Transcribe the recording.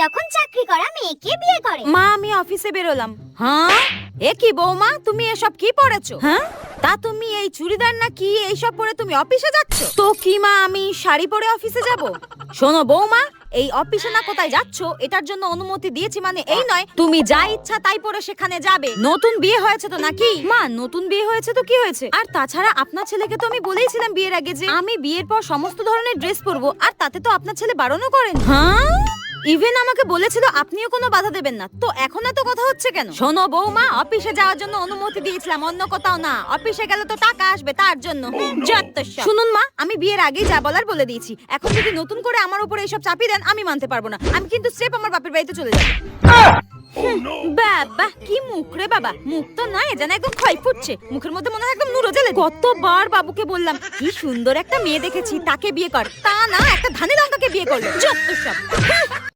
যখন চাকরি করা মেয়েকে বিয়ে করে। মা আমি অফিসে বেরোলাম। হ্যাঁ এ কি বৌমা, তুমি এসব কি পরেছো? হ্যাঁ তা তুমি এই চুড়িদার না কি এইসব পরে তুমি অফিসে যাচ্ছ? তো কি মা আমি শাড়ি পরে অফিসে যাব? শোনো বৌমা, এই অফিসে না কোথায় যাচ্ছ এটার জন্য অনুমতি দিয়েছি মানে এই নয় তুমি যা ইচ্ছা তাই পরে সেখানে যাবে। নতুন বিয়ে হয়েছে তো নাকি? মা নতুন বিয়ে হয়েছে তো কি হয়েছে? আর তাছাড়া আপনার ছেলেকে তো আমি বলেইছিলাম বিয়ের আগে যে আমি বিয়ের পর সমস্ত ধরনের ড্রেস পরবো, আর তাতে তো আপনার ছেলে বারণও করেন। হ্যাঁ ইভেন আমাকে বলেছিল আপনিও কোনো বাধা দেবেন না, তো এখন এত কথা হচ্ছে কেন? শোনো বৌমা, অফিসে যাওয়ার জন্য অনুমতি দিয়েছিলাম, অন্য কোথাও না। অফিসে গেলে তো টাকা আসবে তার জন্য। শুনুন মা, আমি বিয়ের আগেই যা বলার বলে দিয়েছি। এখন যদি নতুন করে আমার উপরে এইসব চাপিয়ে দেন আমি মানতে পারবো না। আমি কিন্তু স্রেফ আমার বাপের বাড়িতে চলে যাবো। বাবা কি মুখ রে বাবা, মুখ তো নয় যেন একদম ক্ষয় ফুটছে, মুখের মধ্যে মনে হয় একদম নুরো জ্বলে। কতবার বাবুকে বললাম কি সুন্দর একটা মেয়ে দেখেছি তাকে বিয়ে কর, তা না একটা ধানে লঙ্কাকে বিয়ে করলো। যত সব।